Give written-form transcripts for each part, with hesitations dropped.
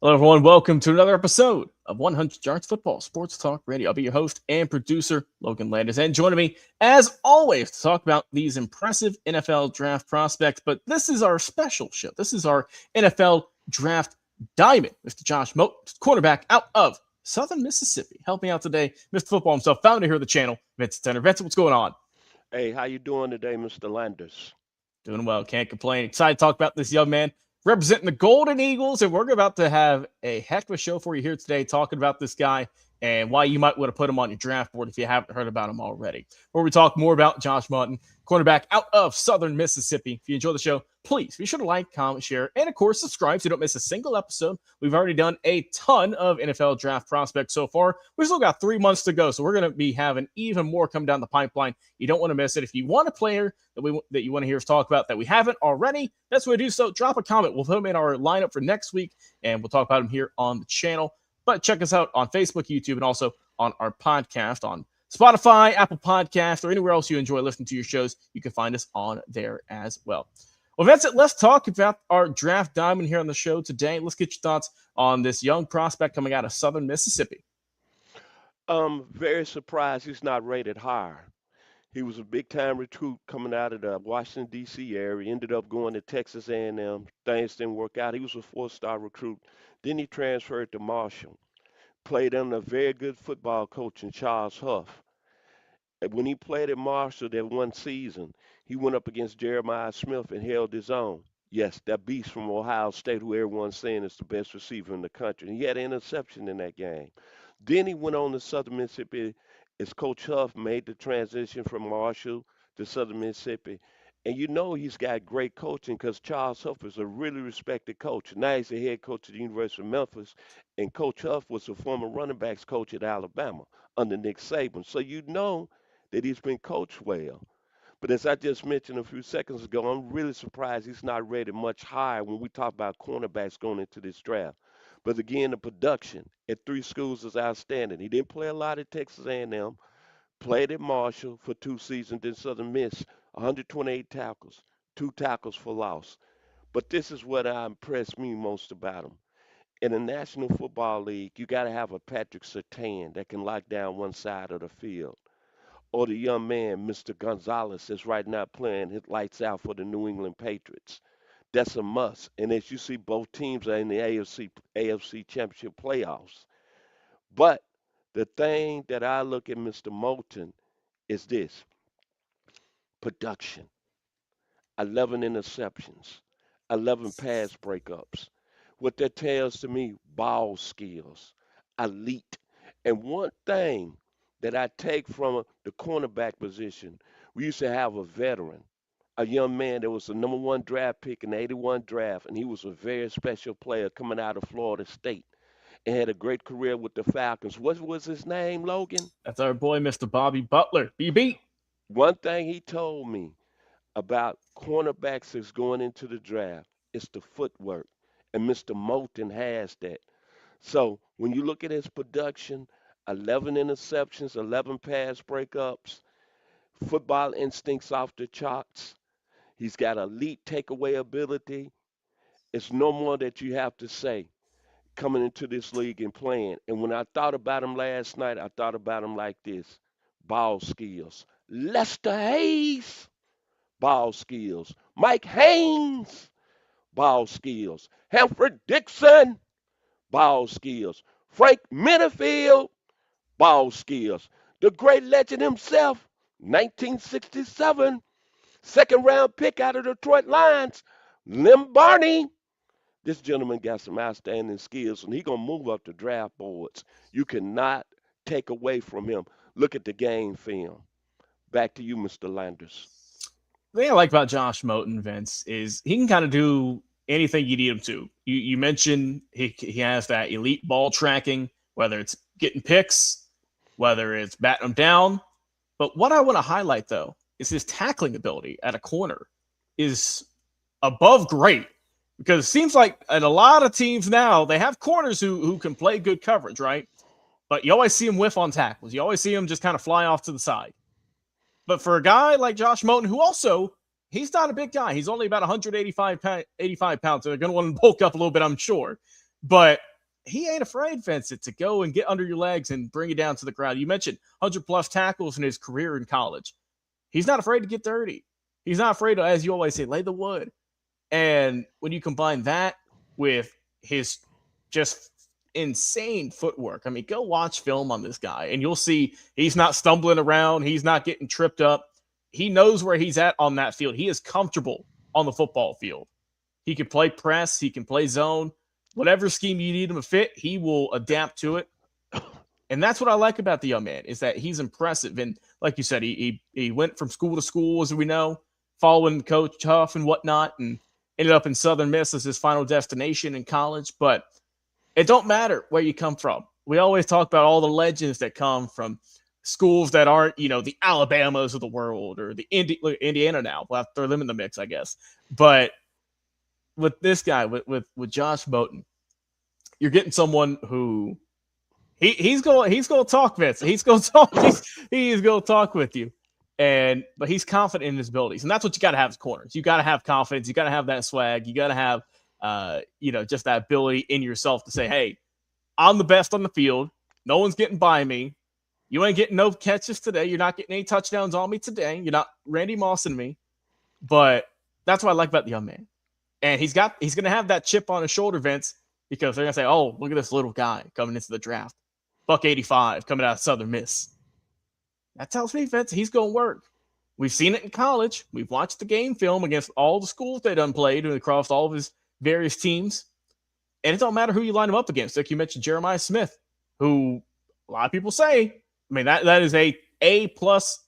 Hello, everyone. Welcome to another episode of 100 Yards Football Sports Talk Radio. I'll be your host and producer, Logan Landers. And joining me, as always, to talk about these impressive NFL draft prospects. But this is our special show. This is our NFL Draft Diamond. Mr. Josh Moten, quarterback out of Southern Mississippi. Helping out today, Mr. Football himself, founder here of the channel, Vincent Turner. Vincent, what's going on? Hey, how you doing today, Mr. Landers? Doing well, can't complain. Excited to talk about this young man representing the Golden Eagles, and we're about to have a heck of a show for you here today, talking about this guy and why you might want to put him on your draft board if you haven't heard about him already. Where we talk more about Josh Moten, cornerback out of Southern Mississippi. If you enjoy the show, please be sure to like, comment, share, and of course, subscribe so you don't miss a single episode. We've already done a ton of NFL draft prospects so far. We still got 3 months to go, so we're going to be having even more come down the pipeline. You don't want to miss it. If you want a player that you want to hear us talk about that we haven't already, that's where we do so. Drop a comment. We'll put him in our lineup for next week, and we'll talk about him here on the channel. But check us out on Facebook, YouTube, and also on our podcast on Spotify, Apple Podcasts, or anywhere else you enjoy listening to your shows. You can find us on there as well. Well, that's it. Let's talk about our draft diamond here on the show today. Let's get your thoughts on this young prospect coming out of Southern Mississippi. Very surprised he's not rated higher. He was a big-time recruit coming out of the Washington, D.C. area. Ended up going to Texas A&M. Things didn't work out. He was a four-star recruit. Then he transferred to Marshall. Played under a very good football coach in Charles Huff. And when he played at Marshall that one season, he went up against Jeremiah Smith and held his own. Yes, that beast from Ohio State, who everyone's saying is the best receiver in the country. And he had an interception in that game. Then he went on to Southern Mississippi as Coach Huff made the transition from Marshall to Southern Mississippi. And you know he's got great coaching because Charles Huff is a really respected coach. Now he's the head coach at the University of Memphis, and Coach Huff was a former running backs coach at Alabama under Nick Saban. So you know that he's been coached well. But as I just mentioned a few seconds ago, I'm really surprised he's not rated much higher when we talk about cornerbacks going into this draft. But again, the production at three schools is outstanding. He didn't play a lot at Texas A&M, played at Marshall for 2 seasons, then Southern Miss, 128 tackles, 2 tackles for loss. But this is what impressed me most about him. In the National Football League, you got to have a Patrick Surtain that can lock down one side of the field, or the young man, Mr. Gonzalez, is right now playing his lights out for the New England Patriots. That's a must. And as you see, both teams are in the AFC Championship playoffs. But the thing that I look at Mr. Moulton is this: production. 11 interceptions, 11 pass breakups. What that tells to me, ball skills, elite. And one thing that I take from the cornerback position, we used to have a veteran, a young man that was the number one draft pick in the 81 draft, and he was a very special player coming out of Florida State and had a great career with the Falcons. What was his name, Logan? That's our boy, Mr. Bobby Butler. BB. One thing he told me about cornerbacks that's going into the draft is the footwork. And Mr. Moulton has that. So when you look at his production, 11 interceptions, 11 pass breakups, football instincts off the charts. He's got elite takeaway ability. It's no more that you have to say coming into this league and playing. And when I thought about him last night, I thought about him like this: ball skills. Lester Hayes, ball skills. Mike Haynes, ball skills. Hanford Dixon, ball skills. Frank Minifield, ball skills. The great legend himself, 1967, second round pick out of the Detroit Lions, Lim Barney. This gentleman got some outstanding skills, and he's going to move up the draft boards. You cannot take away from him. Look at the game film. Back to you, Mr. Landers. The thing I like about Josh Moten, Vince, is he can kind of do anything you need him to. You mentioned he has that elite ball tracking, whether it's getting picks, whether it's batting them down. But what I want to highlight, though, is his tackling ability at a corner is above great. Because it seems like at a lot of teams now, they have corners who can play good coverage, right? But you always see him whiff on tackles. You always see him just kind of fly off to the side. But for a guy like Josh Moten, who also, he's not a big guy. He's only about 185 85 pounds. So they're going to want to bulk up a little bit, I'm sure. But he ain't afraid, Vincent, to go and get under your legs and bring you down to the ground. You mentioned 100 plus tackles in his career in college. He's not afraid to get dirty. He's not afraid to, as you always say, lay the wood. And when you combine that with his just insane footwork, I mean, go watch film on this guy and you'll see he's not stumbling around. He's not getting tripped up. He knows where he's at on that field. He is comfortable on the football field. He can play press, he can play zone. Whatever scheme you need him to fit, he will adapt to it. And that's what I like about the young man is that he's impressive. And like you said, he went from school to school, as we know, following Coach Huff and whatnot, and ended up in Southern Miss as his final destination in college. But it don't matter where you come from. We always talk about all the legends that come from schools that aren't, the Alabamas of the world or the Indiana now. We'll have to throw them in the mix, I guess. But with this guy, with Josh Moten, you're getting someone who he's going to talk, Vince. He's going to talk. He's going to talk with you, but he's confident in his abilities, and that's what you got to have as corners. You got to have confidence. You got to have that swag. You got to have just that ability in yourself to say, hey, I'm the best on the field. No one's getting by me. You ain't getting no catches today. You're not getting any touchdowns on me today. You're not Randy Mossing me. But that's what I like about the young man. And he's going to have that chip on his shoulder, Vince, because they're going to say, oh, look at this little guy coming into the draft. Buck 85 coming out of Southern Miss. That tells me, Vince, he's going to work. We've seen it in college. We've watched the game film against all the schools they done played and across all of his various teams. And it don't matter who you line him up against. Like you mentioned, Jeremiah Smith, who a lot of people say, I mean, that is A plus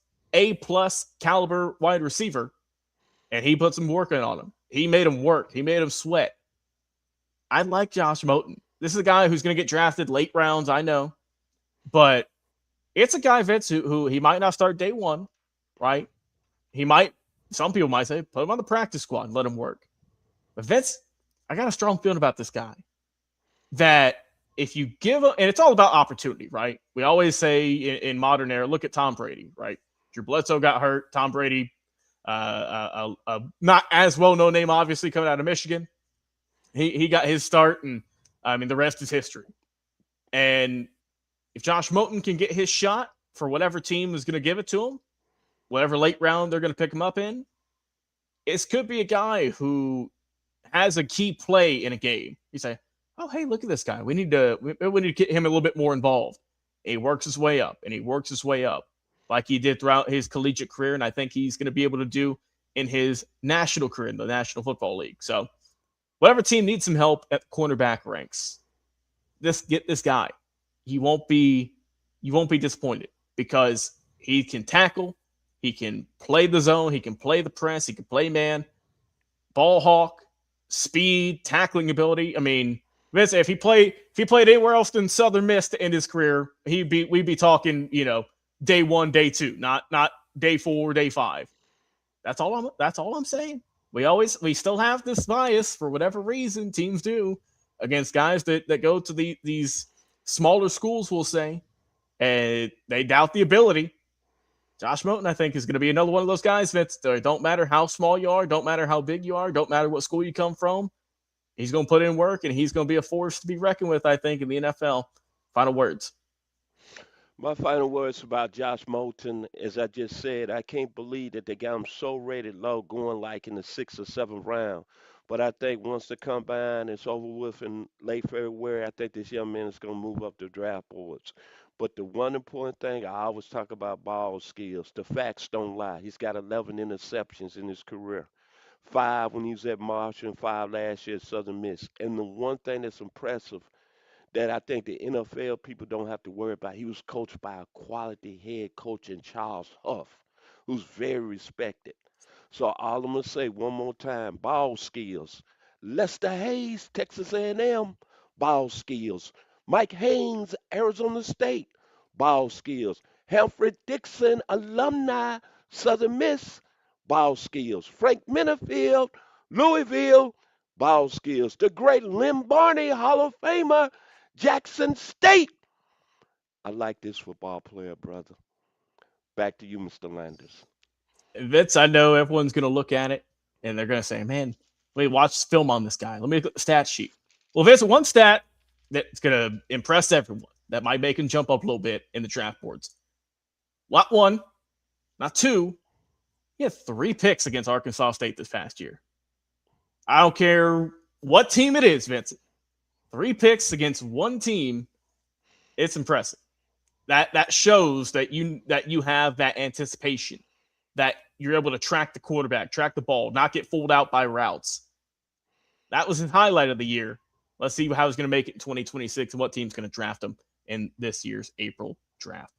caliber wide receiver. And he put some work in on him. He made him work. He made him sweat. I like Josh Moten. This is a guy who's going to get drafted late rounds, I know. But it's a guy, Vince, who he might not start day one, right? Some people might say, put him on the practice squad and let him work. But Vince, I got a strong feeling about this guy. That if you give him, and it's all about opportunity, right? We always say in modern era, look at Tom Brady, right? Drew Bledsoe got hurt. Tom Brady, not as well-known name, obviously, coming out of Michigan. He got his start, and I mean, the rest is history. And if Josh Moten can get his shot for whatever team is going to give it to him, whatever late round they're going to pick him up in, this could be a guy who has a key play in a game. You say, oh, hey, look at this guy. We need to get him a little bit more involved. And he works his way up, and he works his way up like he did throughout his collegiate career, and I think he's going to be able to do in his national career in the National Football League. So whatever team needs some help at the cornerback ranks, get this guy. You won't be disappointed because he can tackle, he can play the zone, he can play the press, he can play man, ball hawk, speed, tackling ability. I mean, Vince, if he played anywhere else than Southern Miss to end his career, we'd be talking, day 1, day 2, not day 4, day 5. That's all I'm saying. We still have this bias for whatever reason teams do against guys that go to these smaller schools, we'll say, and they doubt the ability. Josh Moten, I think, is going to be another one of those guys that don't matter how small you are, don't matter how big you are, don't matter what school you come from. He's going to put in work, and he's going to be a force to be reckoned with, I think, in the NFL. Final words. My final words about Josh Moulton, as I just said, I can't believe that they got him so rated low, going like in the 6th or 7th round. But I think once the combine is over with in late February, I think this young man is going to move up the draft boards. But the one important thing, I always talk about ball skills. The facts don't lie. He's got 11 interceptions in his career. 5 when he was at Marshall and 5 last year at Southern Miss. And the one thing that's impressive that I think the NFL people don't have to worry about. He was coached by a quality head coach in Charles Huff, who's very respected. So all I'm gonna say one more time: ball skills. Lester Hayes, Texas A&M, ball skills. Mike Haynes, Arizona State, ball skills. Humphrey Dixon, alumni, Southern Miss, ball skills. Frank Minifield, Louisville, ball skills. The great Lynn Barney, Hall of Famer, Jackson State. I like this football player, brother. Back to you, Mr. Landers. Vince, I know everyone's going to look at it, and they're going to say, man, let me watch film on this guy. Let me look at the stat sheet. Well, there's one stat that's going to impress everyone that might make him jump up a little bit in the draft boards. Not one, not two. He had 3 picks against Arkansas State this past year. I don't care what team it is, Vincent. 3 picks against one team. It's impressive. That shows that you have that anticipation, that you're able to track the quarterback, track the ball, not get fooled out by routes. That was his highlight of the year. Let's see how he's going to make it in 2026 and what team's going to draft him in this year's April draft.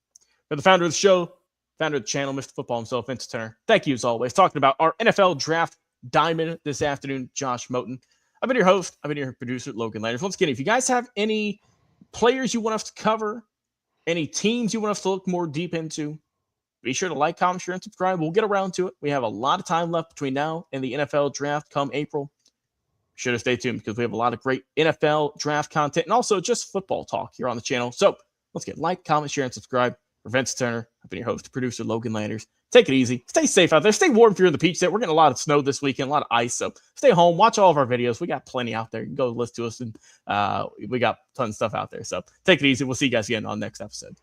For the founder of the show, founder of the channel, Mr. Football himself, Vincent Turner, thank you as always. Talking about our NFL draft diamond this afternoon, Josh Moten. I've been your host. I've been your producer, Logan Landers. Once again, if you guys have any players you want us to cover, any teams you want us to look more deep into, be sure to like, comment, share, and subscribe. We'll get around to it. We have a lot of time left between now and the NFL draft come April. Be sure to stay tuned because we have a lot of great NFL draft content and also just football talk here on the channel. So let's get like, comment, share, and subscribe. For Vincent Turner, I've been your host, producer, Logan Landers. Take it easy. Stay safe out there. Stay warm if you're in the Peach State. We're getting a lot of snow this weekend, a lot of ice. So stay home. Watch all of our videos. We got plenty out there. You can go listen to us, and we got tons of stuff out there. So take it easy. We'll see you guys again on the next episode.